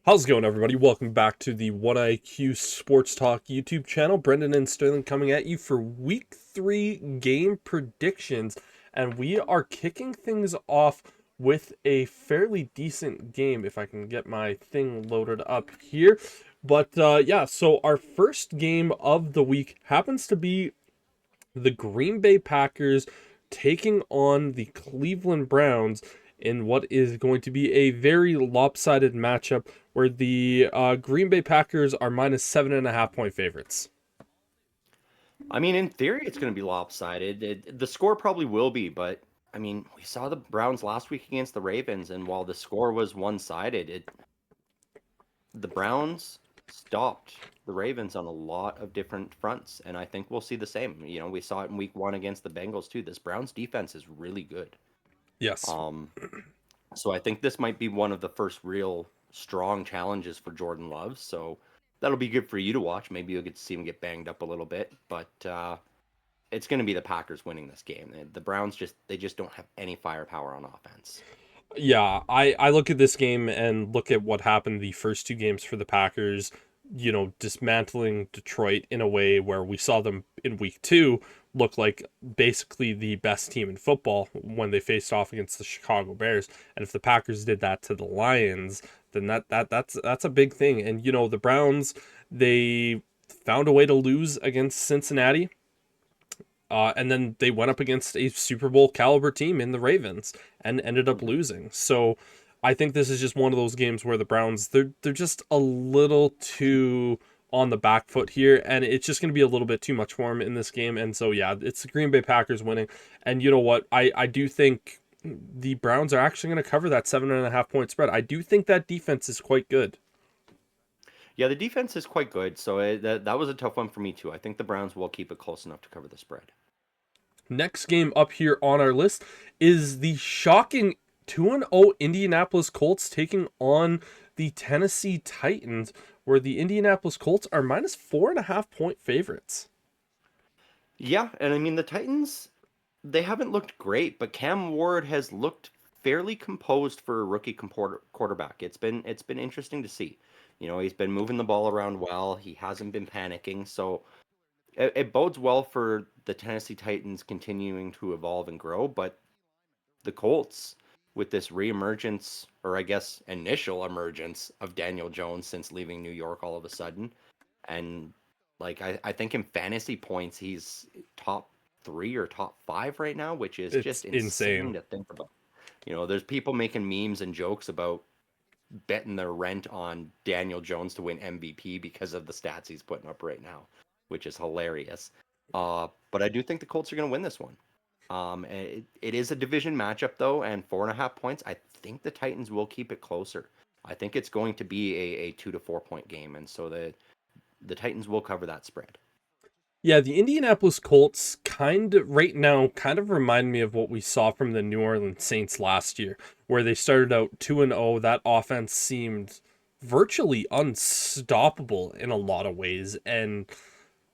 How's it going, everybody? Welcome back to the 1IQ Sports Talk YouTube channel. Brendan and Sterling coming at you for Week 3 game predictions. And we are kicking things off with a fairly decent game, if I can get my thing loaded up here. But so our first game of the week happens to be the Green Bay Packers taking on the Cleveland Browns in what is going to be a very lopsided matchup where the Green Bay Packers are minus 7.5 point favorites. I mean, in theory, it's going to be lopsided. The score probably will be, but I mean, we saw the Browns last week against the Ravens, and while the score was one-sided, the Browns stopped the Ravens on a lot of different fronts, and I think we'll see the same. You know, we saw it in Week 1 against the Bengals too. This Browns defense is really good. Yes. Um, so I think this might be one of the first real strong challenges for Jordan Love. So that'll be good for you to watch. Maybe you'll get to see him get banged up a little bit, but it's going to be the Packers winning this game. The Browns just don't have any firepower on offense. Yeah, I look at this game and look at what happened the first two games for the Packers, dismantling Detroit in a way where we saw them in week two look like basically the best team in football when they faced off against the Chicago Bears. And if the Packers did that to the Lions, then that's a big thing. And the Browns, they found a way to lose against Cincinnati. And then they went up against a Super Bowl caliber team in the Ravens and ended up Mhm. losing. So I think this is just one of those games where the Browns they're just a little too on the back foot here, and it's just going to be a little bit too much for them in this game. And so yeah, it's the Green Bay Packers winning. And you know what? I do think the Browns are actually going to cover that 7.5 point spread. I do think that defense is quite good. Yeah, the defense is quite good, so that was a tough one for me too. I think the Browns will keep it close enough to cover the spread. Next game up here on our list is the shocking 2-0 Indianapolis Colts taking on the Tennessee Titans, where the Indianapolis Colts are minus 4.5 point favorites. Yeah, and I mean the Titans, they haven't looked great, but Cam Ward has looked fairly composed for a rookie quarterback. It's been interesting to see. You know, he's been moving the ball around well. He hasn't been panicking, so it bodes well for the Tennessee Titans continuing to evolve and grow, but the Colts, with this reemergence, or I guess initial emergence of Daniel Jones since leaving New York all of a sudden, and like I think in fantasy points he's top 3 or top 5 right now, which is It's just insane insane. to think about. You know, there's people making memes and jokes about betting their rent on Daniel Jones to win MVP because of the stats he's putting up right now, which is hilarious. But I do think the Colts are going to win this one. It is a division matchup though, and 4.5 points. I think the Titans will keep it closer. I think it's going to be a 2 to 4 point game, and so the Titans will cover that spread. Yeah, the Indianapolis Colts kind of remind me of what we saw from the New Orleans Saints last year, where they started out 2-0. That offense seemed virtually unstoppable in a lot of ways. And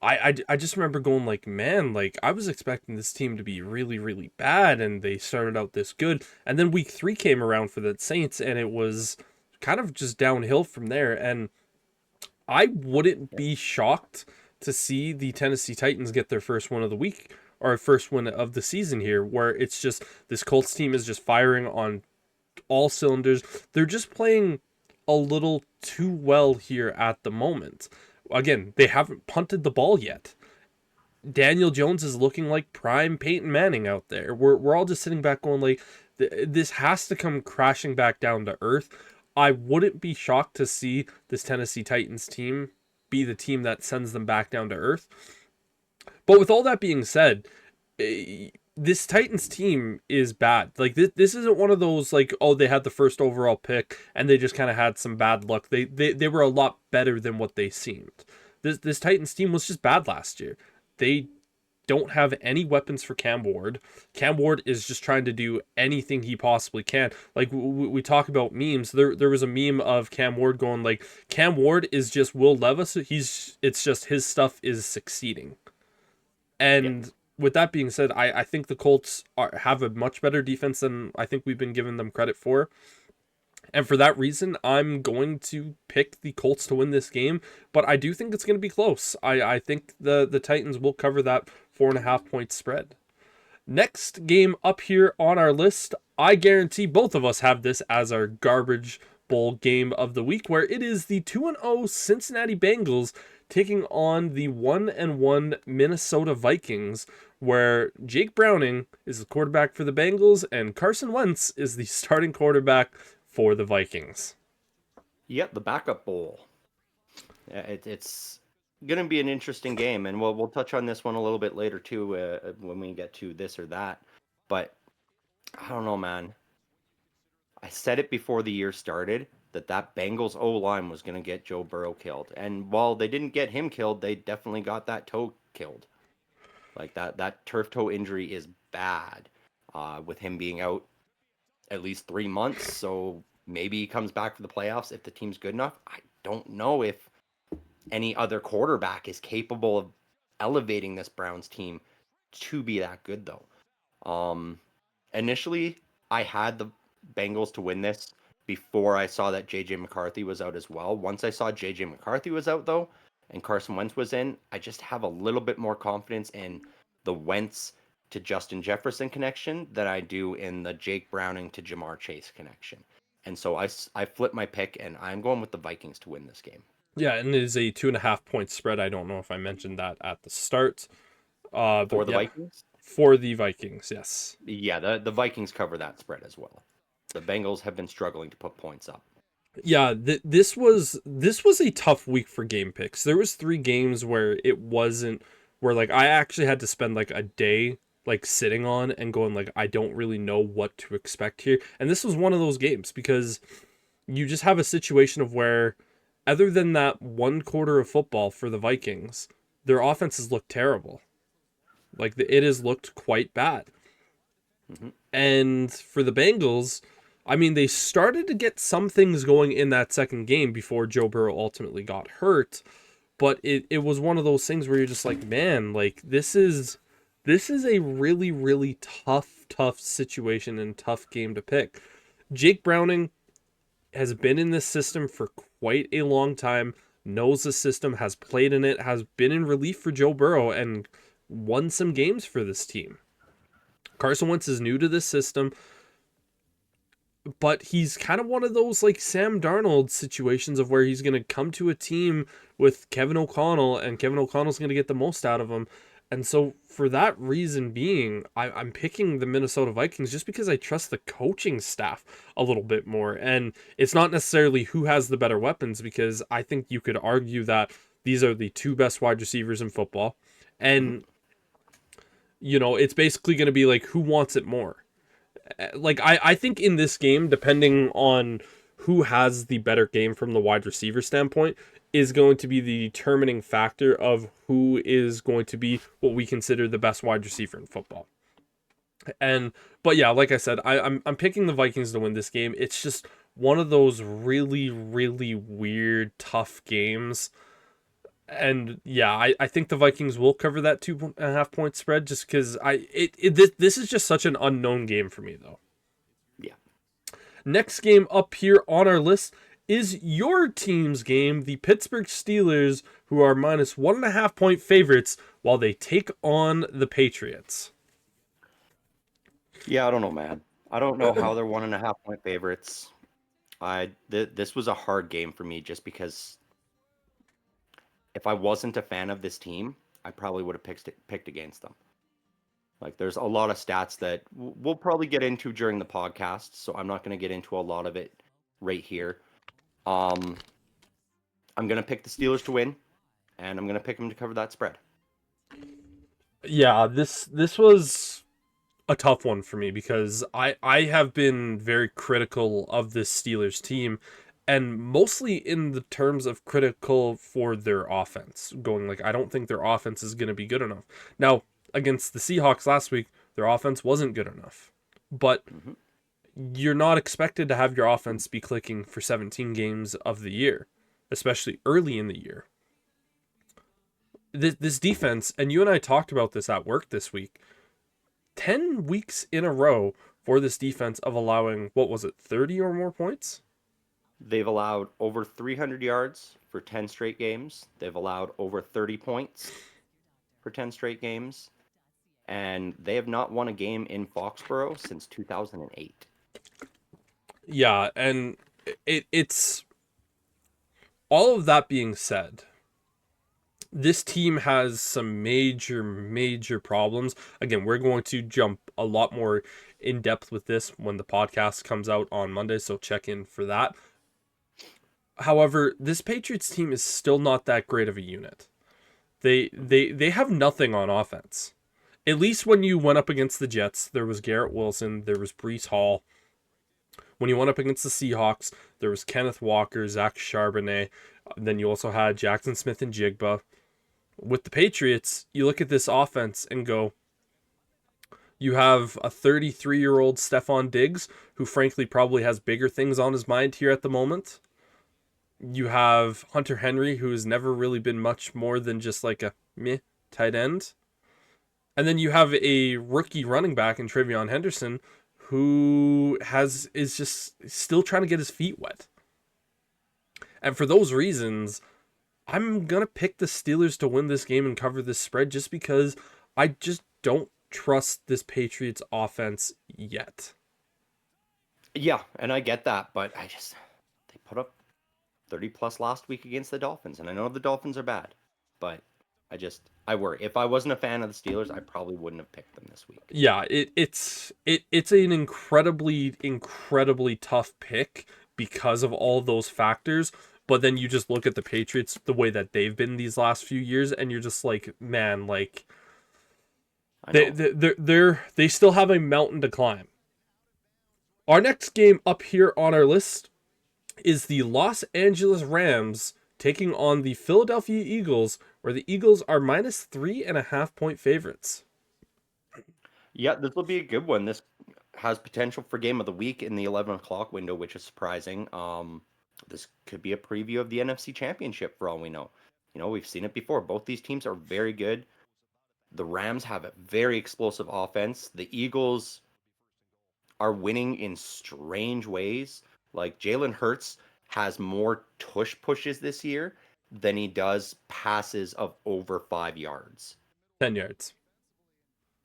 I just remember going like, man, like I was expecting this team to be really, really bad, and they started out this good. And then week three came around for the Saints, and it was kind of just downhill from there. And I wouldn't Yeah. be shocked to see the Tennessee Titans get their first win of the week or first win of the season here, where it's just this Colts team is just firing on all cylinders. They're just playing a little too well here at the moment. Again, they haven't punted the ball yet. Daniel Jones is looking like prime Peyton Manning out there. We're all just sitting back going like, this has to come crashing back down to earth. I wouldn't be shocked to see this Tennessee Titans team be the team that sends them back down to earth. But with all that being said, this Titans team is bad. Like this isn't one of those like, oh, they had the first overall pick and they just kind of had some bad luck. They were a lot better than what they seemed. This Titans team was just bad last year. They don't have any weapons for Cam Ward. Cam Ward is just trying to do anything he possibly can. Like we talk about memes. There was a meme of Cam Ward going like, Cam Ward is just Will Levis. It's just his stuff is succeeding. Yeah. And with that being said, I think the Colts have a much better defense than I think we've been giving them credit for. And for that reason, I'm going to pick the Colts to win this game, but I do think it's going to be close. I think the Titans will cover that 4.5 point spread. Next game up here on our list, I guarantee both of us have this as our garbage bowl game of the week, where it is the 2-0 Cincinnati Bengals taking on the 1-1 Minnesota Vikings, where Jake Browning is the quarterback for the Bengals and Carson Wentz is the starting quarterback for the Vikings. Yep, the backup bowl. It's going to be an interesting game, and we'll touch on this one a little bit later too when we get to this or that. But I don't know, man. I said it before the year started that Bengals O-line was going to get Joe Burrow killed, and while they didn't get him killed, they definitely got that toe killed. Like that turf toe injury is bad, with him being out at least 3 months. So maybe he comes back for the playoffs if the team's good enough. I don't know if any other quarterback is capable of elevating this Browns team to be that good, though. Initially, I had the Bengals to win this before I saw that JJ McCarthy was out as well. Once I saw JJ McCarthy was out, though, and Carson Wentz was in, I just have a little bit more confidence in the Wentz to Justin Jefferson connection than I do in the Jake Browning to Jamar Chase connection. And so I flipped my pick, and I'm going with the Vikings to win this game. Yeah, and it is a 2.5 point spread. I don't know if I mentioned that at the start. For But the yeah, Vikings? for the Vikings, yes. Yeah, the Vikings cover that spread as well. The Bengals have been struggling to put points up. Yeah, this was a tough week for game picks. There was 3 games where it wasn't where like I actually had to spend like a day like sitting on and going like I don't really know what to expect here. And this was one of those games because you just have a situation of where other than that 1 quarter of football for the Vikings, their offenses look terrible. Like it has looked quite bad. Mm-hmm. And for the Bengals, I mean, they started to get some things going in that second game before Joe Burrow ultimately got hurt. But it was one of those things where you're just like, man, like this is a really, really tough situation and tough game to pick. Jake Browning has been in this system for quite a long time, knows the system, has played in it, has been in relief for Joe Burrow, and won some games for this team. Carson Wentz is new to this system, but he's kind of one of those like Sam Darnold situations of where he's going to come to a team with Kevin O'Connell and Kevin O'Connell's going to get the most out of him. And so for that reason being, I'm picking the Minnesota Vikings just because I trust the coaching staff a little bit more. And it's not necessarily who has the better weapons, because I think you could argue that these are the 2 best wide receivers in football. And, it's basically going to be like, who wants it more? Like I think in this game, depending on who has the better game from the wide receiver standpoint, is going to be the determining factor of who is going to be what we consider the best wide receiver in football. But yeah, like I said, I'm picking the Vikings to win this game. It's just one of those really, really weird, tough games. And yeah, I think the Vikings will cover that 2.5 point spread just because this is just such an unknown game for me though. Yeah. Next game up here on our list is your team's game, the Pittsburgh Steelers, who are minus 1.5 point favorites while they take on the Patriots. Yeah, I don't know, man. I don't know how they're 1.5 point favorites. This was a hard game for me just because if I wasn't a fan of this team, I probably would have picked against them. Like, there's a lot of stats that we'll probably get into during the podcast, so I'm not going to get into a lot of it right here. I'm going to pick the Steelers to win, and I'm going to pick them to cover that spread. Yeah, this was a tough one for me because I have been very critical of this Steelers team, and mostly in the terms of critical for their offense. Going like, I don't think their offense is going to be good enough. Now, against the Seahawks last week, their offense wasn't good enough. But you're not expected to have your offense be clicking for 17 games of the year, especially early in the year. This defense, and you and I talked about this at work this week, 10 weeks in a row for this defense of allowing, what was it, 30 or more points? They've allowed over 300 yards for 10 straight games. They've allowed over 30 points for 10 straight games. And they have not won a game in Foxborough since 2008. Yeah, and it's all of that being said, this team has some major problems. Again, we're going to jump a lot more in depth with this when the podcast comes out on Monday, so check in for that. However, this Patriots team is still not that great of a unit. They have nothing on offense. At least when you went up against the Jets, there was Garrett Wilson, there was Breece Hall. When you went up against the Seahawks, there was Kenneth Walker, Zach Charbonnet. Then you also had Jackson Smith and Jigba. With the Patriots, you look at this offense and go, you have a 33-year-old Stephon Diggs, who frankly probably has bigger things on his mind here at the moment. You have Hunter Henry, who has never really been much more than just like a meh tight end. And then you have a rookie running back in Travion Henderson, who is just still trying to get his feet wet. And for those reasons, I'm going to pick the Steelers to win this game and cover this spread just because I just don't trust this Patriots offense yet. Yeah, and I get that, but they put up 30 plus last week against the Dolphins, and I know the Dolphins are bad, but I worry. If I wasn't a fan of the Steelers, I probably wouldn't have picked them this week. Yeah, it's an incredibly tough pick because of all those factors. But then you just look at the Patriots the way that they've been these last few years, and you're just like, man, like they still have a mountain to climb. Our next game up here on our list is the Los Angeles Rams taking on the Philadelphia Eagles, where the Eagles are minus 3.5-point favorites. Yeah, this will be a good one. This has potential for game of the week in the 11 o'clock window, which is surprising. This could be a preview of the NFC Championship for all we know. You know, we've seen it before. Both these teams are very good. The Rams have a very explosive offense. The Eagles are winning in strange ways. Like Jalen Hurts has more tush pushes this year than he does passes of over 5 yards. 10 yards.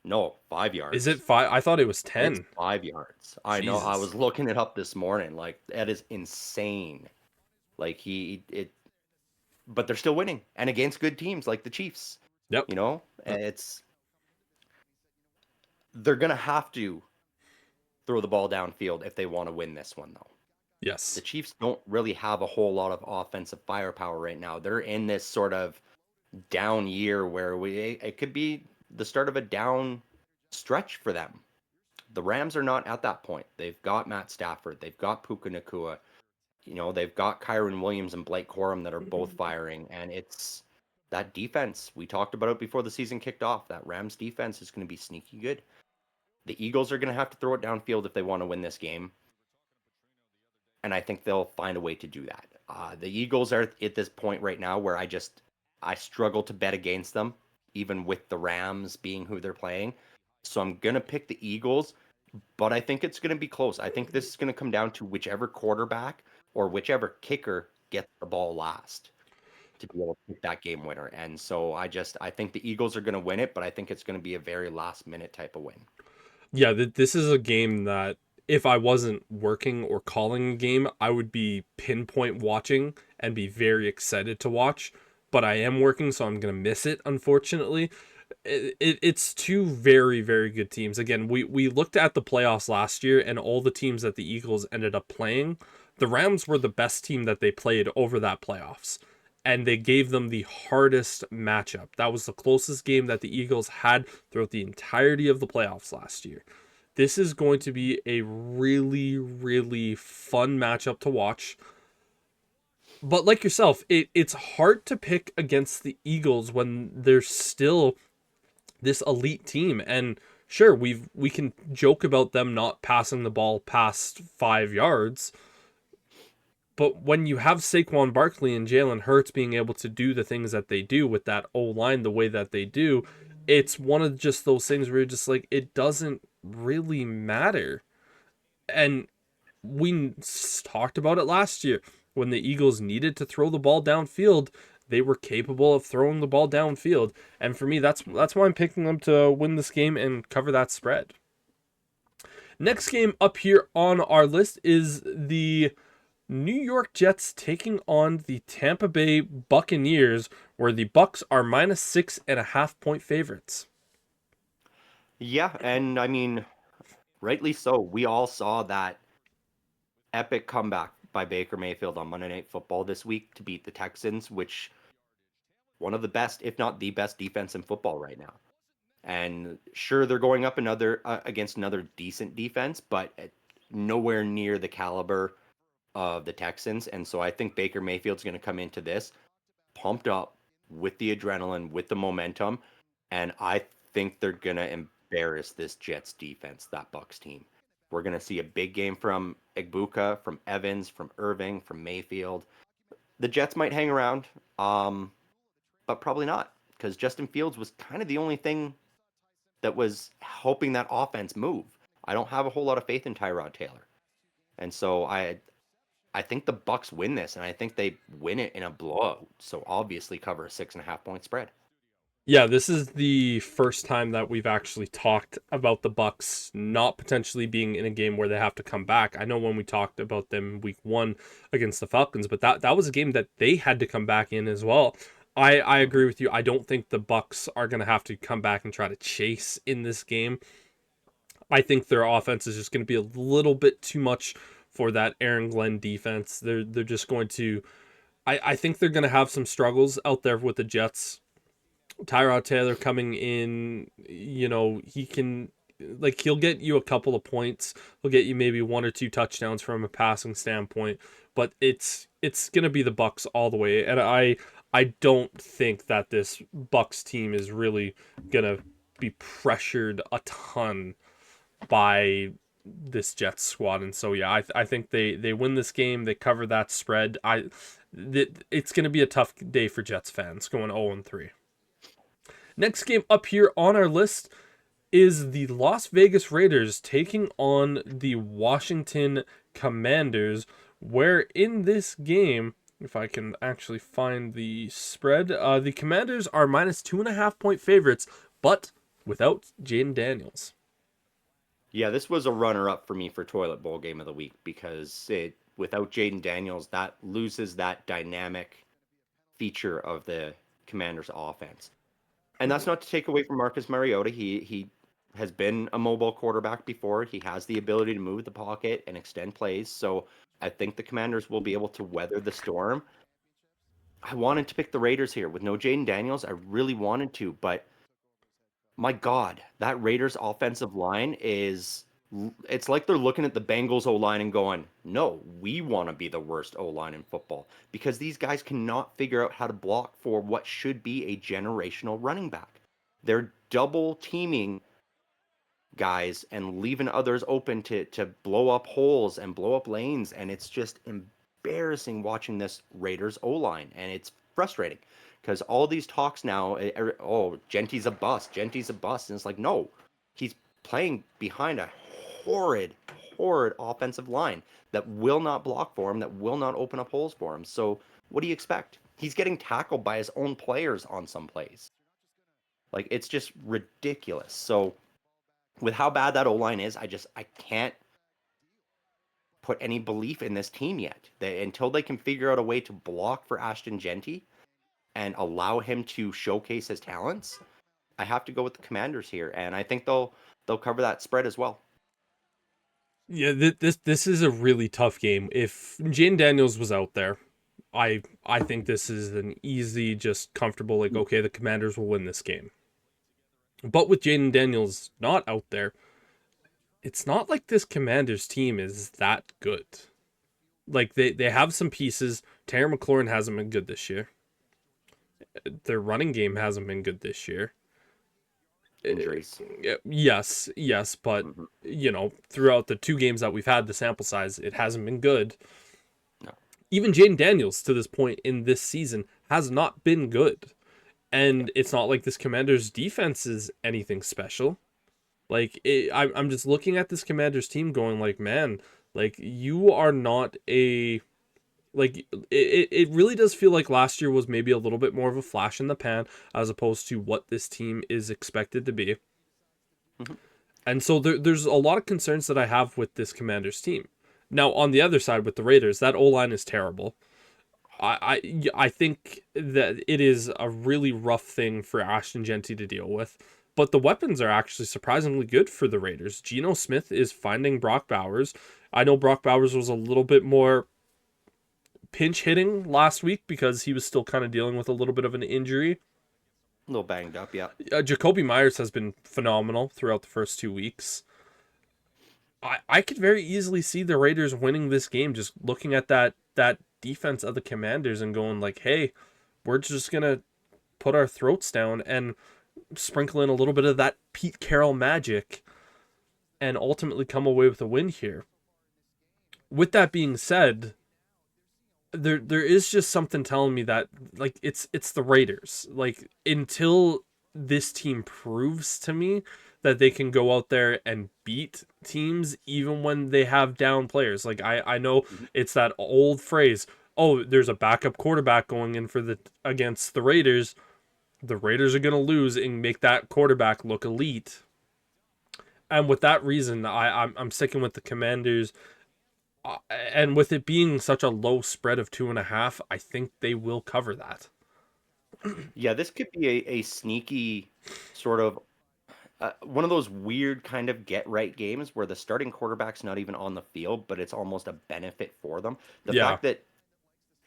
No, 5 yards. Is it 5? I thought it was It's 10. 5 yards. I know. I was looking it up this morning. Like that is insane. Like but they're still winning and against good teams like the Chiefs. Yep. You know, and they're gonna have to throw the ball downfield if they want to win this one, though. Yes. The Chiefs don't really have a whole lot of offensive firepower right now. They're in this sort of down year where it could be the start of a down stretch for them. The Rams are not at that point. They've got Matt Stafford. They've got Puka Nakua. You know, they've got Kyron Williams and Blake Corum that are both firing. And it's that defense. We talked about it before the season kicked off. That Rams defense is going to be sneaky good. The Eagles are going to have to throw it downfield if they want to win this game. And I think they'll find a way to do that. The Eagles are at this point right now where I struggle to bet against them, even with the Rams being who they're playing. So I'm going to pick the Eagles, but I think it's going to be close. I think this is going to come down to whichever quarterback or whichever kicker gets the ball last to be able to pick that game winner. And so I think the Eagles are going to win it, but I think it's going to be a very last minute type of win. Yeah, this is a game that if I wasn't working or calling a game, I would be pinpoint watching and be very excited to watch. But I am working, so I'm going to miss it, unfortunately. It's two very good teams. Again, we looked at the playoffs last year, and all the teams that the Eagles ended up playing, the Rams were the best team that they played over that playoffs. And they gave them the hardest matchup. That was the closest game that the Eagles had throughout the entirety of the playoffs last year. This is going to be a really fun matchup to watch. But like yourself, it's hard to pick against the Eagles when they're still this elite team. And sure, we can joke about them not passing the ball past 5 yards. But when you have Saquon Barkley and Jalen Hurts being able to do the things that they do with that O-line the way that they do, it's one of just those things where you're just like, it doesn't really matter. And talked about it last year when the Eagles needed to throw the ball downfield. They were capable of throwing the ball downfield, and for me, that's why I'm picking them to win this game and cover that spread. Next game up here on our list is the New York Jets taking on the Tampa Bay Buccaneers, where the Bucks are -6.5 point favorites. Yeah, and I mean, rightly so. We all saw that epic comeback by Baker Mayfield on Monday Night Football this week to beat the Texans, which one of the best, if not the best, defense in football right now. And sure, they're going up against another decent defense, but nowhere near the caliber of the Texans. And so I think Baker Mayfield's going to come into this pumped up with the adrenaline, with the momentum, and I think they're going to embarrass this Jets defense, that Bucks team. We're going to see a big game from Igbuka, from Evans, from Irving, from Mayfield. The Jets might hang around, but probably not, because Justin Fields was kind of the only thing that was helping that offense move. I don't have a whole lot of faith in Tyrod Taylor. And so I think the Bucks win this, and I think they win it in a blowout. So obviously cover a 6.5 point spread. Yeah, this is the first time that we've actually talked about the Bucks not potentially being in a game where they have to come back. I know when we talked about them week 1 against the Falcons, but that was a game that they had to come back in as well. I agree with you. I don't think the Bucks are going to have to come back and try to chase in this game. I think their offense is just going to be a little bit too much for that Aaron Glenn defense. They're just going to I think they're going to have some struggles out there with the Jets. Tyrod Taylor coming in, he can, like, he'll get you a couple of points. He'll get you maybe 1 or 2 touchdowns from a passing standpoint, but it's going to be the Bucks all the way. And I don't think that this Bucks team is really going to be pressured a ton by this Jets squad. And so, yeah, I think they win this game. They cover that spread. It's going to be a tough day for Jets fans going 0-3. Next game up here on our list is the Las Vegas Raiders taking on the Washington Commanders, where in this game, if I can actually find the spread, the Commanders are -2.5 point favorites, but without Jaden Daniels. Yeah, this was a runner-up for me for Toilet Bowl Game of the Week because without Jaden Daniels, that loses that dynamic feature of the Commanders' offense. And that's not to take away from Marcus Mariota. He has been a mobile quarterback before. He has the ability to move the pocket and extend plays. So I think the Commanders will be able to weather the storm. I wanted to pick the Raiders here with no Jaden Daniels. I really wanted to, but my God, that Raiders offensive line it's like they're looking at the Bengals O-line and going, no, we want to be the worst O-line in football because these guys cannot figure out how to block for what should be a generational running back. They're double teaming guys and leaving others open to blow up holes and blow up lanes, and it's just embarrassing watching this Raiders O-line, and it's frustrating because all these talks now, oh, Genty's a bust, and it's like, no, he's playing behind a horrid offensive line that will not block for him, that will not open up holes for him. So what do you expect? He's getting tackled by his own players on some plays. Like, it's just ridiculous. So with how bad that O-line is, I can't put any belief in this team yet. Until they can figure out a way to block for Ashton Genty and allow him to showcase his talents, I have to go with the Commanders here, and I think they'll cover that spread as well. Yeah, this is a really tough game. If Jaden Daniels was out there, I think this is an easy, just comfortable, like, okay, the Commanders will win this game. But with Jaden Daniels not out there, it's not like this Commanders team is that good. Like, they have some pieces. Terry McLaurin hasn't been good this year. Their running game hasn't been good this year. Injuries. Yes, but throughout the 2 games that we've had, the sample size, it hasn't been good. No. Even Jaden Daniels to this point in this season has not been good. And it's not like this Commanders defense is anything special. Like, I'm just looking at this Commanders team going like, man, Like, you are not a like it really does feel like last year was maybe a little bit more of a flash in the pan as opposed to what this team is expected to be. Mhm. And so there's a lot of concerns that I have with this Commanders team. Now, on the other side with the Raiders, that O-line is terrible. I think that it is a really rough thing for Ashton Genty to deal with. But the weapons are actually surprisingly good for the Raiders. Geno Smith is finding Brock Bowers. I know Brock Bowers was a little bit more pinch hitting last week because he was still kind of dealing with a little bit of an injury. A little banged up, yeah. Jacoby Myers has been phenomenal throughout the first 2 weeks. I could very easily see the Raiders winning this game just looking at that defense of the Commanders and going like, hey, we're just gonna put our throats down and sprinkle in a little bit of that Pete Carroll magic and ultimately come away with a win here. With that being said, there is just something telling me that like it's the Raiders. Like until this team proves to me that they can go out there and beat teams even when they have down players. Like I know Mhm. it's that old phrase, oh, there's a backup quarterback going in for the against the Raiders. The Raiders are going to lose and make that quarterback look elite. And with that reason, I'm sticking with the Commanders. And with it being such a low spread of 2.5, I think they will cover that. Yeah, this could be a sneaky sort of one of those weird kind of get right games where the starting quarterback's not even on the field, but it's almost a benefit for them. The Yeah, fact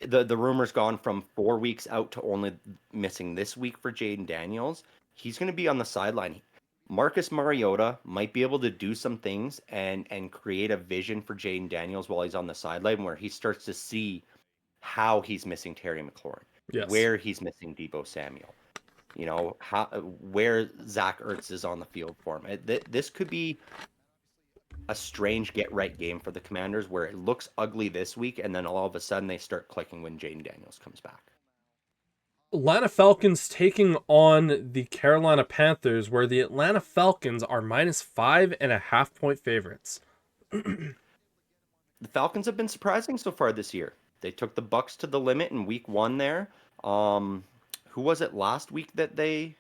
that the rumor's gone from 4 weeks out to only missing this week for Jaden Daniels, he's going to be on the sideline. Marcus Mariota might be able to do some things and create a vision for Jaden Daniels while he's on the sideline where he starts to see how he's missing Terry McLaurin, yes. where he's missing Debo Samuel, how where Zach Ertz is on the field for him. This could be a strange get right game for the Commanders where it looks ugly this week and then all of a sudden they start clicking when Jaden Daniels comes back. Atlanta Falcons taking on the Carolina Panthers, where the Atlanta Falcons are -5.5 point favorites. The Falcons have been surprising so far this year. They took the Bucks to the limit in week 1 there. Um who was it last week that they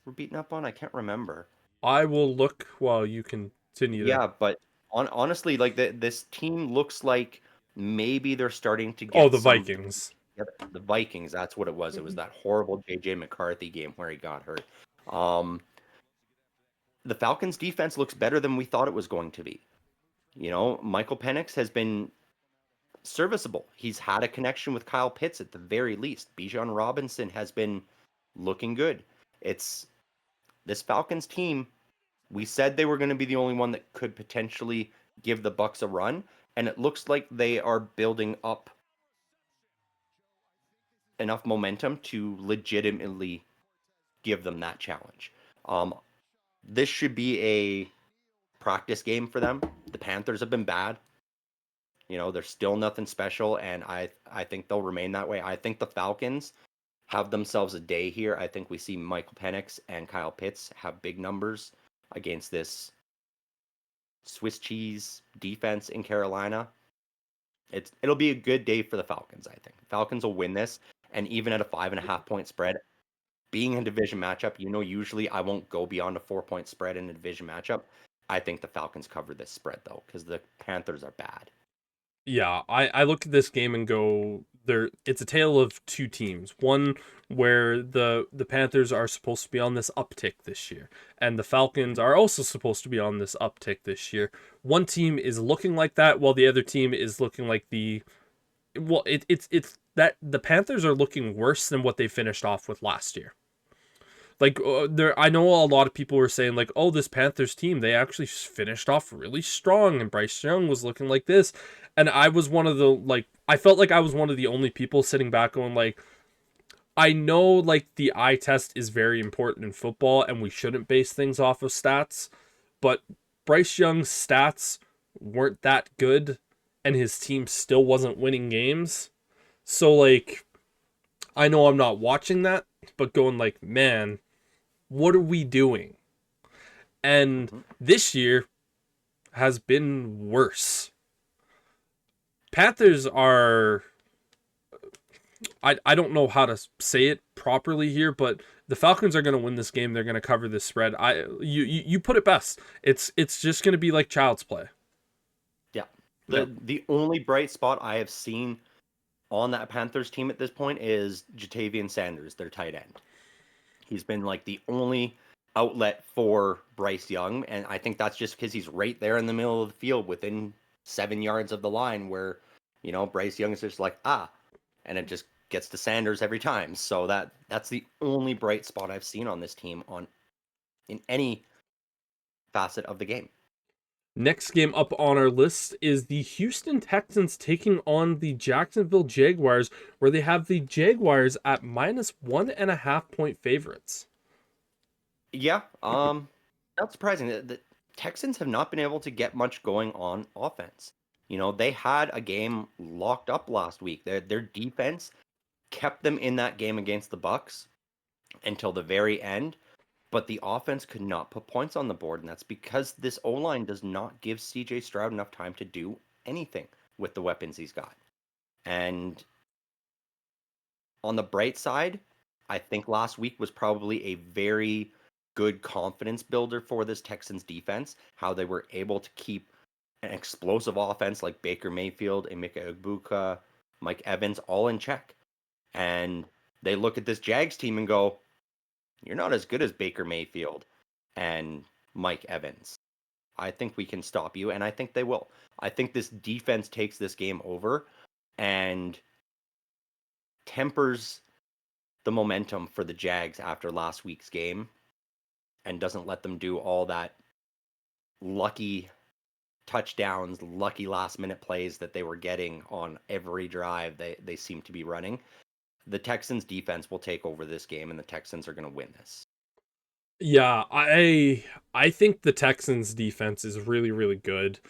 were beaten up on? I can't remember. I will look while you continue to. Yeah, but honestly, like this team looks like maybe they're starting to Oh, get the some Vikings. together. The Vikings, that's what it was. It was that horrible JJ McCarthy game where he got hurt. Um, the Falcons defense looks better than we thought it was going to be. Michael Penix has been serviceable. He's had a connection with Kyle Pitts at the very least. Bijan Robinson has been looking good. It's this Falcons team. We said they were going to be the only one that could potentially give the Bucks a run, and it looks like they are building up enough momentum to legitimately give them that challenge. Um, this should be a practice game for them. The Panthers have been bad. They're still nothing special, and I think they'll remain that way. I think the Falcons have themselves a day here. I think we see Michael Penix and Kyle Pitts have big numbers against this Swiss cheese defense in Carolina. It'll be a good day for the Falcons, I think. Falcons will win this, and even at a 5.5 point spread, being a division matchup, usually I won't go beyond a 4 point spread in a division matchup. I think the Falcons cover this spread though, because the Panthers are bad. Yeah, I look at this game and go, there it's a tale of two teams. One where the Panthers are supposed to be on this uptick this year, and the Falcons are also supposed to be on this uptick this year. One team is looking like that, while the other team is looking like the well, it's that the Panthers are looking worse than what they finished off with last year. Like there, I know a lot of people were saying like, oh, this Panthers team, they actually finished off really strong, and Bryce Young was looking like this, and I was one of the like, I felt like I was one of the only people sitting back going like, I know like the eye test is very important in football, and we shouldn't base things off of stats, but Bryce Young's stats weren't that good, and his team still wasn't winning games. So like, I know I'm not watching that, but going like, man, what are we doing? And Hmm. this year, has been worse. Panthers are, I don't know how to say it properly here, but the Falcons are going to win this game. They're going to cover this spread. You put it best. It's just going to be like child's play. Yeah. Yep. The only bright spot I have seen on that Panthers team at this point is Jatavian Sanders, their tight end. He's been like the only outlet for Bryce Young, and I think that's just because he's right there in the middle of the field within 7 yards of the line where, Bryce Young is just like, and it just gets to Sanders every time. So that's the only bright spot I've seen on this team in any facet of the game. Next game up on our list is the Houston Texans taking on the Jacksonville Jaguars, where they have the Jaguars at -1.5 point favorites. Yeah, not surprising. The Texans have not been able to get much going on offense. They had a game locked up last week. Their defense kept them in that game against the Bucks until the very end, but the offense could not put points on the board, and that's because this O-line does not give CJ Stroud enough time to do anything with the weapons he's got. And on the bright side, I think last week was probably a very good confidence builder for this Texans defense, how they were able to keep an explosive offense like Baker Mayfield, Emeka Egbuka, Mike Evans all in check. And they look at this Jags team and go, you're not as good as Baker Mayfield and Mike Evans. I think we can stop you, and I think they will. I think this defense takes this game over and tempers the momentum for the Jags after last week's game and doesn't let them do all that lucky touchdowns, lucky last minute plays that they were getting on every drive they seem to be running. The Texans defense will take over this game and the Texans are going to win this. Yeah, I think the Texans defense is really, really good.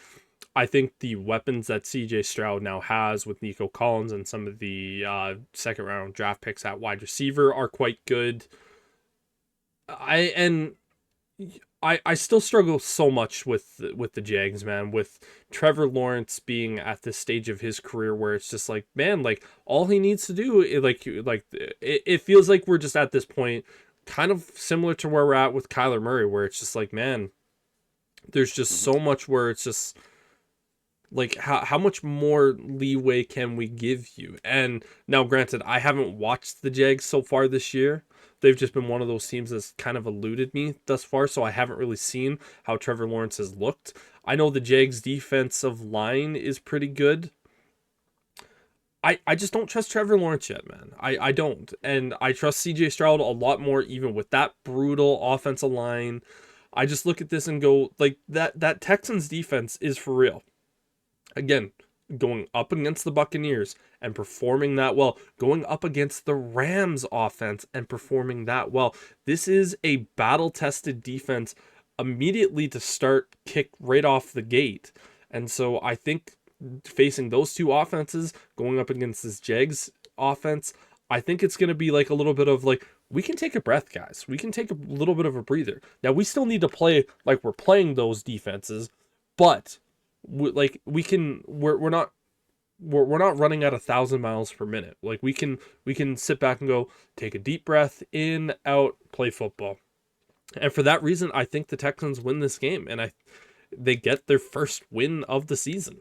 I think the weapons that CJ Stroud now has with Nico Collins and some of the second round draft picks at wide receiver are quite good. I still struggle so much with the Jags, man, with Trevor Lawrence being at this stage of his career where it's just like, man, like all he needs to do it feels like we're just at this point kind of similar to where we're at with Kyler Murray, where it's just like, man, there's just so much where it's just like how much more leeway can we give you? And now granted, I haven't watched the Jags so far this year. They've just been one of those teams that's kind of eluded me thus far, so I haven't really seen how Trevor Lawrence has looked. I know the Jags defensive line is pretty good. I just don't trust Trevor Lawrence yet, man. I don't. And I trust CJ Stroud a lot more even with that brutal offensive line. I just look at this and go, like, that Texans defense is for real. Again, going up against the Buccaneers and performing that well, going up against the Rams offense and performing that well. This is a battle-tested defense immediately to start kick right off the gate. And so I think facing those two offenses, going up against this Jags offense, I think it's going to be like a little bit of like, we can take a breath, guys. We can take a little bit of a breather. Now, we still need to play like we're playing those defenses, but we're not running at 1,000 miles per minute. Like we can sit back and go, take a deep breath, in, out, play football. And for that reason, I think the Texans win this game, and they get their first win of the season.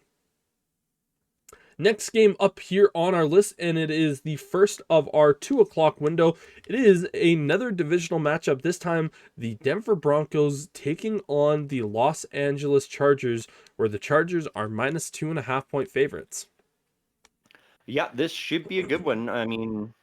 Next game up here on our list, and it is the first of our 2:00 window. It is another divisional matchup. This time, the Denver Broncos taking on the Los Angeles Chargers, where the Chargers are -2.5 point favorites. Yeah, this should be a good one. I mean,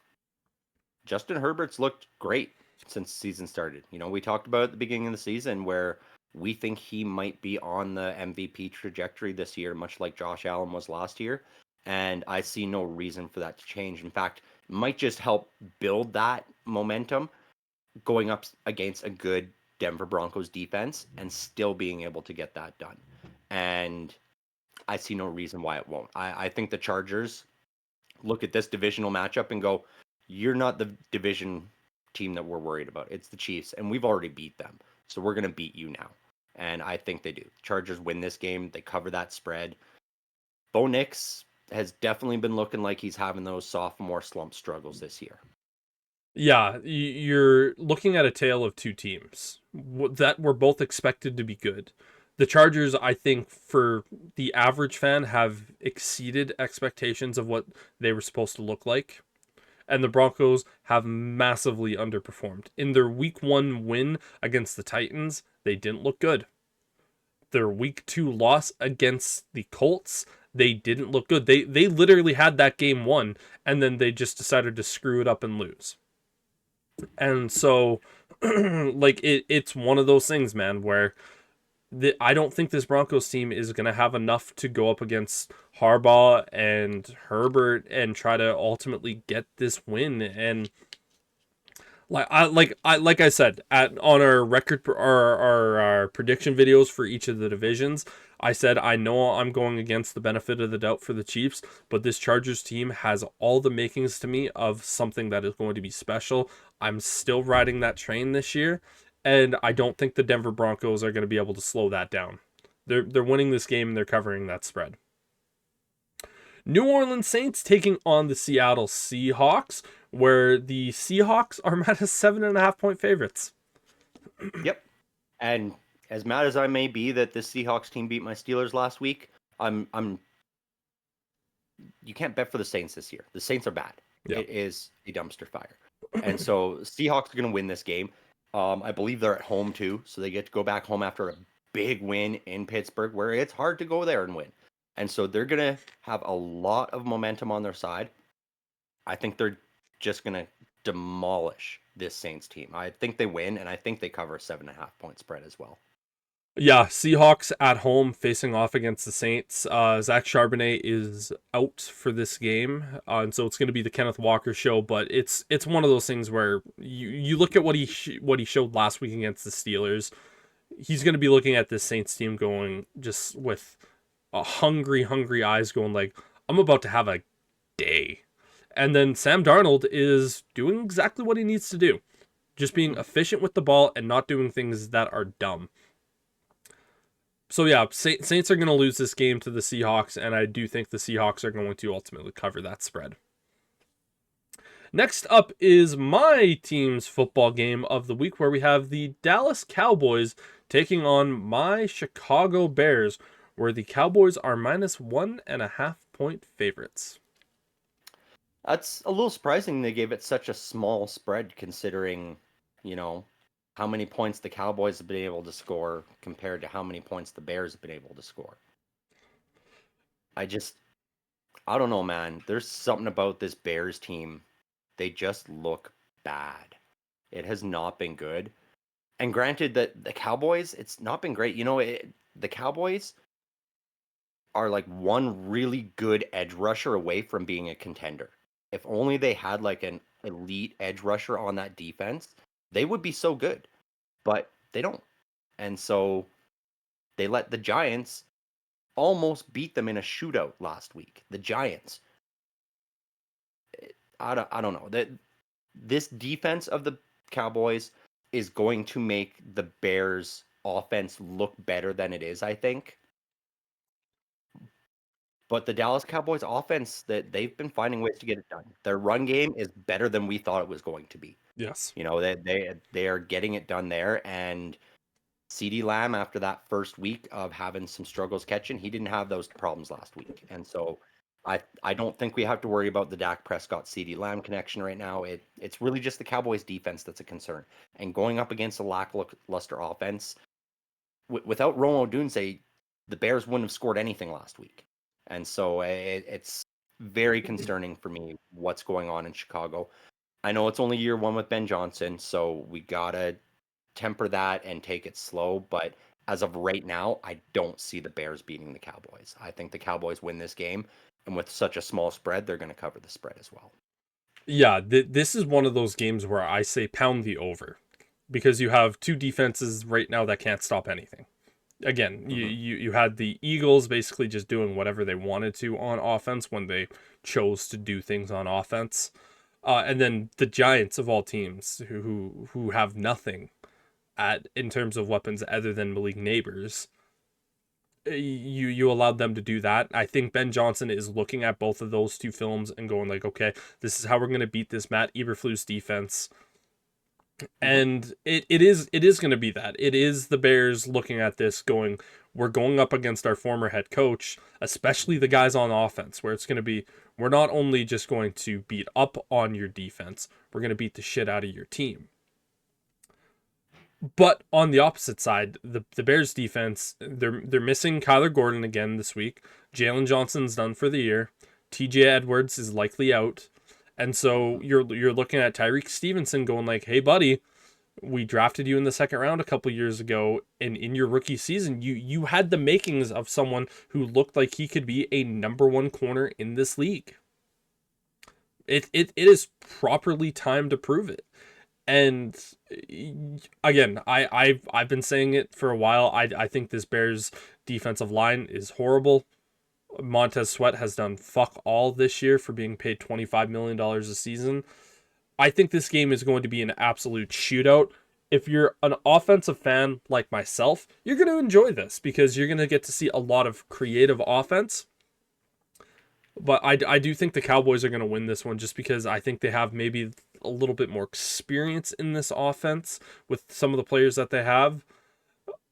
Justin Herbert's looked great since the season started. We talked about at the beginning of the season where we think he might be on the MVP trajectory this year, much like Josh Allen was last year. And I see no reason for that to change. In fact, it might just help build that momentum going up against a good Denver Broncos defense and still being able to get that done. And I see no reason why it won't. I think the Chargers look at this divisional matchup and go, you're not the division team that we're worried about. It's the Chiefs, and we've already beat them. So we're going to beat you now. And I think they do. Chargers win this game. They cover that spread. Bo Nix has definitely been looking like he's having those sophomore slump struggles this year. Yeah, you're looking at a tale of two teams that were both expected to be good. The Chargers, I think, for the average fan, have exceeded expectations of what they were supposed to look like. And the Broncos have massively underperformed. In their week 1 win against the Titans, they didn't look good. Their week 2 loss against the Colts, they didn't look good. They literally had that game won, and then they just decided to screw it up and lose. And so like it's one of those things, man, where I don't think this Broncos team is going to have enough to go up against Harbaugh and Herbert and try to ultimately get this win. And like I said on our record our prediction videos for each of the divisions, I said I know I'm going against the benefit of the doubt for the Chiefs, but this Chargers team has all the makings to me of something that is going to be special. I'm still riding that train this year, and I don't think the Denver Broncos are going to be able to slow that down. They're winning this game and they're covering that spread. New Orleans Saints taking on the Seattle Seahawks, where the Seahawks are minus 7.5 point favorites. Yep. And as mad as I may be that this Seahawks team beat my Steelers last week, I'm you can't bet for the Saints this year. The Saints are bad. Yep. It is a dumpster fire. And so Seahawks are going to win this game. I believe they're at home too, so they get to go back home after a big win in Pittsburgh, where it's hard to go there and win. And so they're going to have a lot of momentum on their side. I think they're just going to demolish this Saints team. I think they win, and I think they cover a 7.5 point spread as well. Yeah, Seahawks at home facing off against the Saints. Zach Charbonnet is out for this game, and so it's going to be the Kenneth Walker show. But it's one of those things where you look at what he showed last week against the Steelers. He's going to be looking at this Saints team going just with a hungry eyes, going like, I'm about to have a day. And then Sam Darnold is doing exactly what he needs to do, just being efficient with the ball and not doing things that are dumb. So yeah, Saints are going to lose this game to the Seahawks, and I do think the Seahawks are going to ultimately cover that spread. Next up is my team's football game of the week, where we have the Dallas Cowboys taking on my Chicago Bears, where the Cowboys are minus 1.5 point favorites. That's a little surprising they gave it such a small spread, considering, how many points the Cowboys have been able to score compared to how many points the Bears have been able to score. I don't know, man. There's something about this Bears team. They just look bad. It has not been good. And granted that the Cowboys, it's not been great. The Cowboys are like one really good edge rusher away from being a contender. If only they had like an elite edge rusher on that defense, they would be so good. But they don't. And so they let the Giants almost beat them in a shootout last week. The Giants. I don't know. This defense of the Cowboys is going to make the Bears offense look better than it is, I think. But the Dallas Cowboys offense, that they've been finding ways to get it done. Their run game is better than we thought it was going to be. Yes. They are getting it done there. And CeeDee Lamb, after that first week of having some struggles catching, he didn't have those problems last week. And so I don't think we have to worry about the Dak Prescott CeeDee Lamb connection right now. It's really just the Cowboys defense that's a concern. And going up against a lackluster offense, without Rome Odunze, the Bears wouldn't have scored anything last week. And so it's very concerning for me what's going on in Chicago. I know it's only year one with Ben Johnson, so we got to temper that and take it slow. But as of right now, I don't see the Bears beating the Cowboys. I think the Cowboys win this game. And with such a small spread, they're going to cover the spread as well. Yeah, this is one of those games where I say pound the over, because you have two defenses right now that can't stop anything. Again, you had the Eagles basically just doing whatever they wanted to on offense when they chose to do things on offense. And then the Giants of all teams who have nothing at in terms of weapons other than Malik Neighbors. You allowed them to do that. I think Ben Johnson is looking at both of those two films and going like, okay, this is how we're going to beat this Matt Eberflus defense. Mhm. And it is going to be that. It is the Bears looking at this going, we're going up against our former head coach, especially the guys on offense, where it's going to be, we're not only just going to beat up on your defense, we're going to beat the shit out of your team. But on the opposite side, the Bears defense, they're missing Kyler Gordon again this week. Jalen Johnson's done for the year. TJ Edwards is likely out. And so you're looking at Tyreek Stevenson going like, "Hey buddy, we drafted you in the second round a couple years ago, and in your rookie season, you had the makings of someone who looked like he could be a number one corner in this league. It is properly time to prove it." And again, I've been saying it for a while. I think this Bears defensive line is horrible. Montez Sweat has done fuck all this year for being paid $25 million a season. I think this game is going to be an absolute shootout. If you're an offensive fan like myself, you're going to enjoy this because you're going to get to see a lot of creative offense. But I do think the Cowboys are going to win this one just because I think they have maybe a little bit more experience in this offense with some of the players that they have.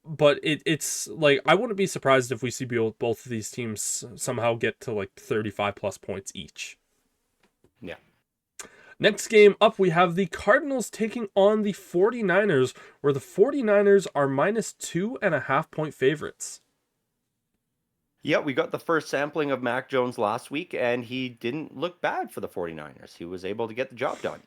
But it's like, I wouldn't be surprised if we see both of these teams somehow get to like 35 plus points each. Yeah. Next game up, we have the Cardinals taking on the 49ers, where the 49ers are minus 2.5 point favorites. Yeah, we got the first sampling of Mac Jones last week, and he didn't look bad for the 49ers. He was able to get the job done.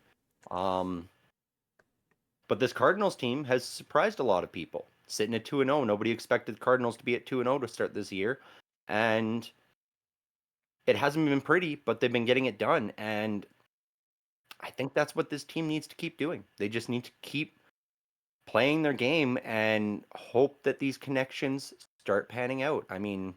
But this Cardinals team has surprised a lot of people. Sitting at 2-0, nobody expected the Cardinals to be at 2-0 to start this year. And it hasn't been pretty, but they've been getting it done. And I think that's what this team needs to keep doing. They just need to keep playing their game and hope that these connections start panning out. I mean,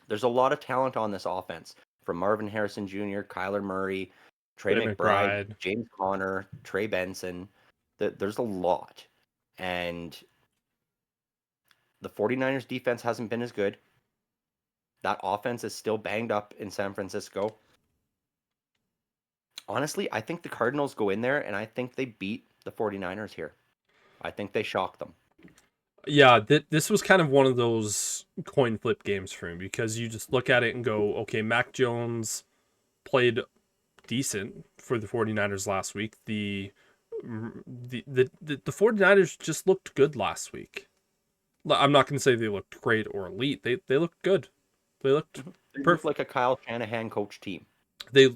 there's a lot of talent on this offense, from Marvin Harrison Jr., Kyler Murray, Trey Trey McBride, McBride. James Conner, Trey Benson. There's a lot. And the 49ers defense hasn't been as good. That offense is still banged up in San Francisco. Honestly, I think the Cardinals go in there and I think they beat the 49ers here. I think they shock them. Yeah, this was kind of one of those coin flip games for him because you just look at it and go, okay, Mac Jones played decent for the 49ers last week. The 49ers just looked good last week. I'm not going to say they looked great or elite. They looked good. They looked They look perfect. like a Kyle Shanahan coach team. They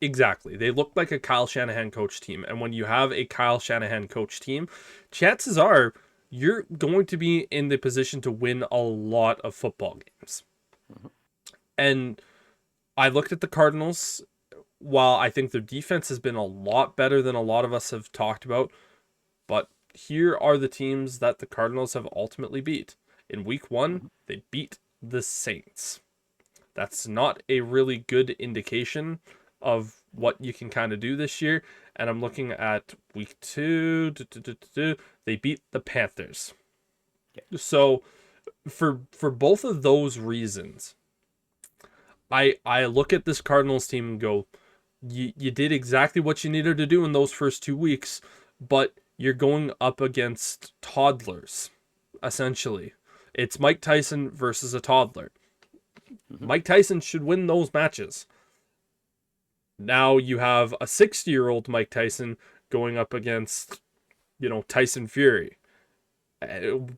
exactly. They look like a Kyle Shanahan coach team. And when you have a Kyle Shanahan coach team, chances are you're going to be in the position to win a lot of football games. Mhm. And I looked at the Cardinals. While I think their defense has been a lot better than a lot of us have talked about, but here are the teams that the Cardinals have ultimately beat. In week 1, Mhm. they beat the Saints. That's not a really good indication of what you can kind of do this year. And I'm looking at week 2. They beat the Panthers. Yeah. So for both of those reasons, I look at this Cardinals team and go, you did exactly what you needed to do in those first 2 weeks, but you're going up against toddlers, essentially. It's Mike Tyson versus a toddler. Mhm. Mike Tyson should win those matches. Now you have a 60-year-old Mike Tyson going up against, Tyson Fury.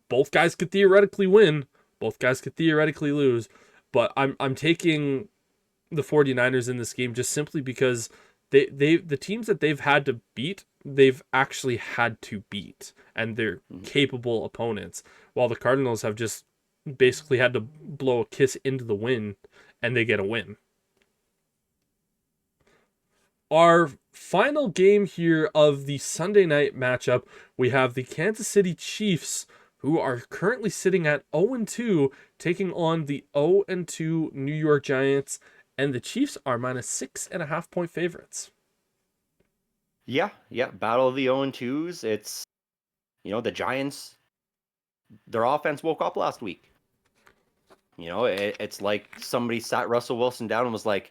Both guys could theoretically win. Both guys could theoretically lose. But I'm taking the 49ers in this game just simply because the teams that they've had to beat, they've actually had to beat. And they're Mhm. capable opponents. While the Cardinals have just basically had to blow a kiss into the wind and they get a win. Our final game here of the Sunday night matchup, we have the Kansas City Chiefs, who are currently sitting at 0-2, taking on the 0-2 New York Giants, and the Chiefs are minus 6.5 point favorites. Yeah, battle of the 0-2s. The Giants, their offense woke up last week. It's like somebody sat Russell Wilson down and was like,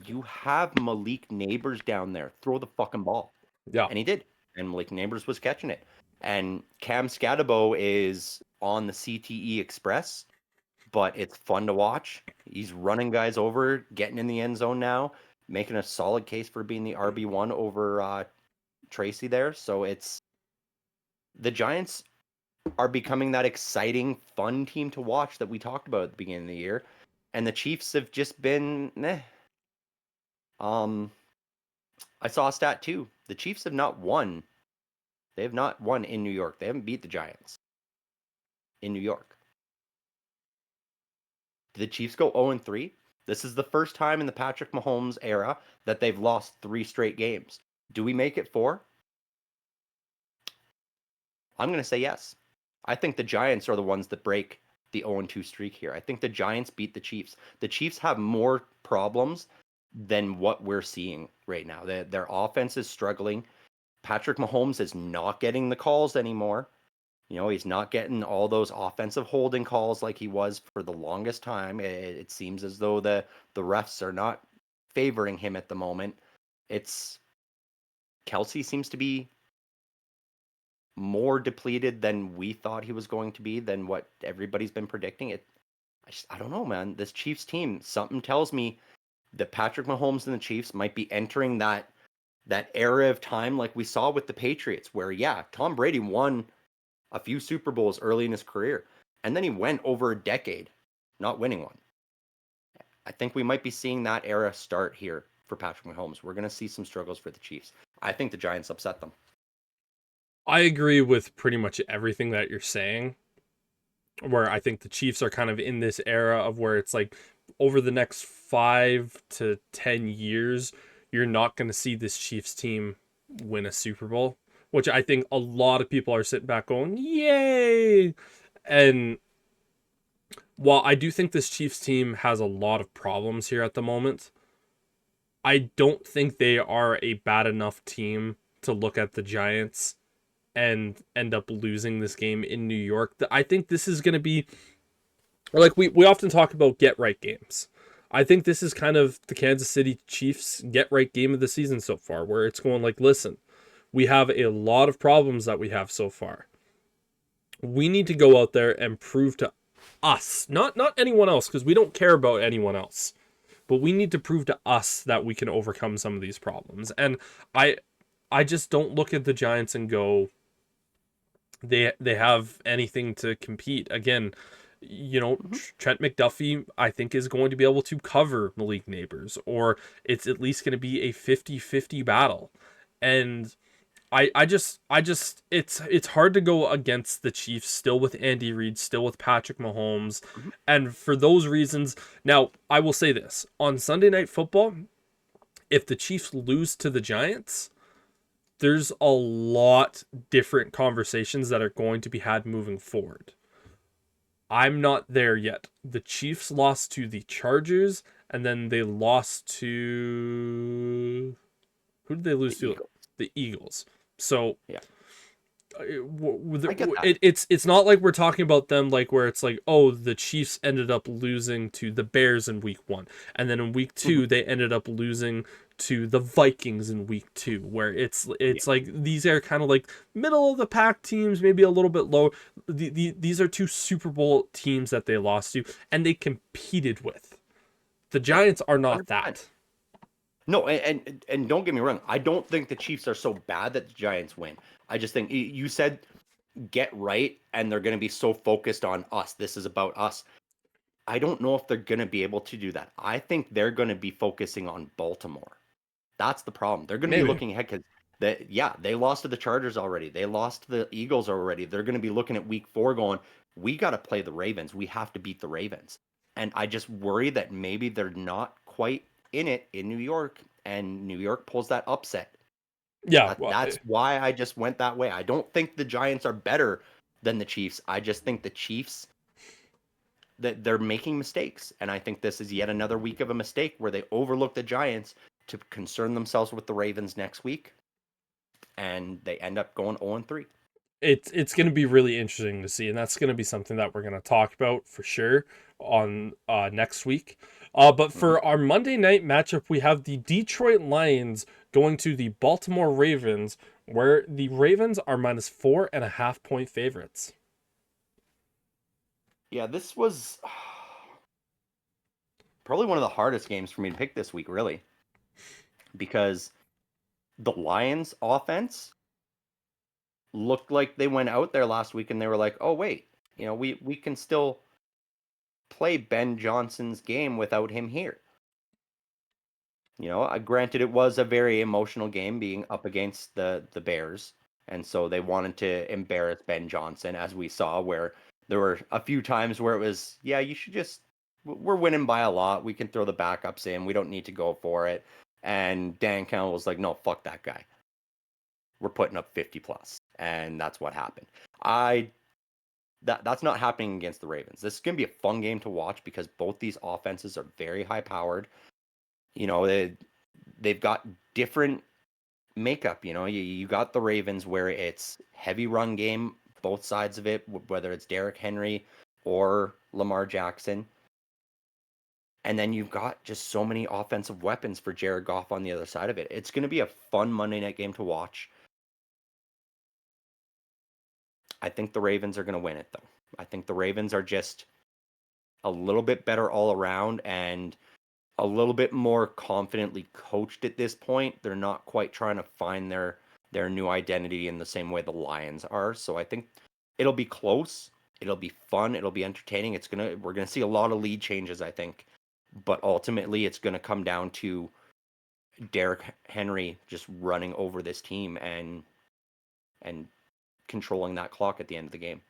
"You have Malik Neighbors down there. Throw the fucking ball." Yeah. And he did. And Malik Neighbors was catching it. And Cam Scatabo is on the CTE Express, but it's fun to watch. He's running guys over, getting in the end zone now, making a solid case for being the RB1 over Tracy there. So it's the Giants are becoming that exciting, fun team to watch that we talked about at the beginning of the year. And the Chiefs have just been meh. I saw a stat too. The Chiefs have not won. They have not won in New York. They haven't beat the Giants in New York. Did the Chiefs go 0-3? This is the first time in the Patrick Mahomes era that they've lost 3 straight games. Do we make it 4? I'm going to say yes. I think the Giants are the ones that break the 0-2 streak here. I think the Giants beat the Chiefs. The Chiefs have more problems than what we're seeing right now. Their offense is struggling. Patrick Mahomes is not getting the calls anymore. He's not getting all those offensive holding calls like he was for the longest time. It seems as though the refs are not favoring him at the moment. Kelsey seems to be more depleted than we thought he was going to be, than what everybody's been predicting. I don't know, man. This Chiefs team, something tells me that Patrick Mahomes and the Chiefs might be entering that era of time like we saw with the Patriots, where Tom Brady won a few Super Bowls early in his career, and then he went over a decade not winning one. I think we might be seeing that era start here for Patrick Mahomes. We're going to see some struggles for the Chiefs. I think the Giants upset them. I agree with pretty much everything that you're saying, where I think the Chiefs are kind of in this era of where it's like over the next 5 to 10 years, you're not going to see this Chiefs team win a Super Bowl, which I think a lot of people are sitting back going, yay! And while I do think this Chiefs team has a lot of problems here at the moment, I don't think they are a bad enough team to look at the Giants and end up losing this game in New York. I think this is going to be, like we often talk about get right games. I think this is kind of the Kansas City Chiefs get right game of the season so far, where it's going like, listen, we have a lot of problems that we have so far. We need to go out there and prove to us, not anyone else, because we don't care about anyone else, but we need to prove to us that we can overcome some of these problems. And I just don't look at the Giants and go, they have anything to compete. Again, Trent McDuffie, I think, is going to be able to cover Malik Neighbors, or it's at least going to be a 50-50 battle. And I just it's hard to go against the Chiefs still with Andy Reid, still with Patrick Mahomes. Mhm. And for those reasons, now I will say this, on Sunday Night Football, if the Chiefs lose to the Giants, there's a lot different conversations that are going to be had moving forward. I'm not there yet. The Chiefs lost to the Chargers, and then they lost to, who did they lose The to? Eagles. The Eagles. So Yeah, I get that. it's not like we're talking about them like where it's like, oh, the Chiefs ended up losing to the Bears in week 1, and then in week 2 Mhm. they ended up losing to the Vikings in week 2, where it's Yeah, like these are kind of like middle of the pack teams, maybe a little bit low. These are 2 Super Bowl teams that they lost to and they competed with. The yeah, Giants are not 100%. that. No, and don't get me wrong. I don't think the Chiefs are so bad that the Giants win. I just think you said get right, and they're going to be so focused on us. This is about us. I don't know if they're going to be able to do that. I think they're going to be focusing on Baltimore. That's the problem. They're going to be Maybe. looking ahead because they lost to the Chargers already. They lost to the Eagles already. They're going to be looking at week 4 going, we got to play the Ravens. We have to beat the Ravens. And I just worry that maybe they're not quite in it in New York, and New York pulls that upset. Yeah, That's why I just went that way. I don't think the Giants are better than the Chiefs. I just think the Chiefs, that they're making mistakes, and I think this is yet another week of a mistake where they overlook the Giants to concern themselves with the Ravens next week, and they end up going 0-3. it's going to be really interesting to see, and that's going to be something that we're going to talk about for sure on next week. But Hmm. for our Monday night matchup, we have the Detroit Lions going to the Baltimore Ravens, where the Ravens are -4.5 point favorites. Yeah, this was probably one of the hardest games for me to pick this week, really, because the Lions offense looked like they went out there last week and they were like, "Oh wait, we can still play Ben Johnson's game without him here." Granted, it was a very emotional game being up against the Bears, and so they wanted to embarrass Ben Johnson, as we saw, where there were a few times where it was, yeah, you should just, we're winning by a lot. We can throw the backups in. We don't need to go for it. And Dan Campbell was like, no, fuck that guy. We're putting up 50 plus, and that's what happened. I that's not happening against the Ravens. This is gonna be a fun game to watch because both these offenses are very high powered. They've got different makeup. You got the Ravens where it's heavy run game, both sides of it, whether it's Derrick Henry or Lamar Jackson. And then you've got just so many offensive weapons for Jared Goff on the other side of it. It's going to be a fun Monday night game to watch. I think the Ravens are going to win it, though. I think the Ravens are just a little bit better all around and a little bit more confidently coached at this point. They're not quite trying to find their new identity in the same way the Lions are. So I think it'll be close. It'll be fun. It'll be entertaining. We're gonna see a lot of lead changes, I think. But ultimately it's gonna come down to Derrick Henry just running over this team and controlling that clock at the end of the game.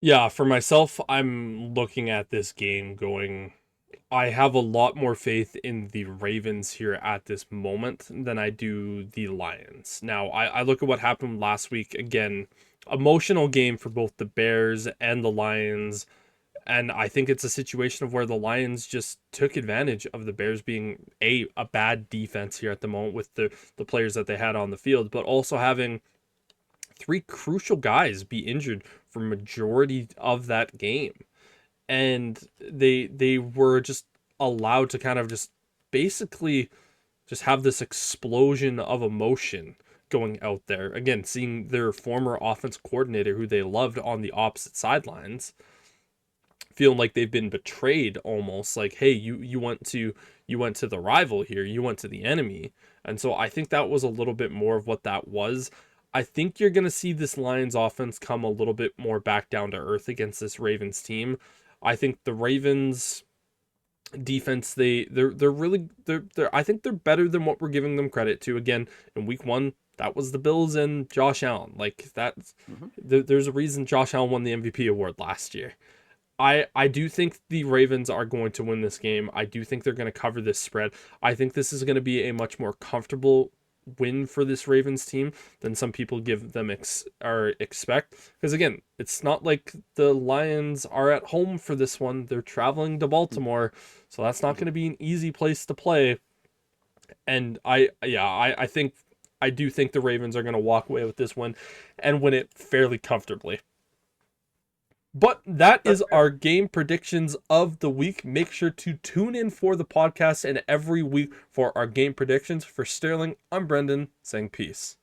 Yeah, for myself, I'm looking at this game going, I have a lot more faith in the Ravens here at this moment than I do the Lions. Now, I look at what happened last week. Again, emotional game for both the Bears and the Lions. And I think it's a situation of where the Lions just took advantage of the Bears being a bad defense here at the moment with the players that they had on the field, but also having three crucial guys be injured for majority of that game. And they were just allowed to kind of just basically just have this explosion of emotion going out there. Again, seeing their former offense coordinator who they loved on the opposite sidelines feeling like they've been betrayed almost, like, hey, you went to the rival here, you went to the enemy. And so I think that was a little bit more of what that was. I think you're going to see this Lions offense come a little bit more back down to earth against this Ravens team. I think the Ravens defense, they're really they're I think they're better than what we're giving them credit to. Again, in week 1, that was the Bills and Josh Allen. Like that's Mm-hmm. there's a reason Josh Allen won the MVP award last year. I do think the Ravens are going to win this game. I do think they're going to cover this spread. I think this is going to be a much more comfortable win for this Ravens team than some people give them or expect. Because again, it's not like the Lions are at home for this one. They're traveling to Baltimore, so that's not going to be an easy place to play. And I think I do think the Ravens are going to walk away with this one and win it fairly comfortably. But that That's is our game predictions of the week. Make sure to tune in for the podcast and every week for our game predictions. For Sterling, I'm Brendan saying peace.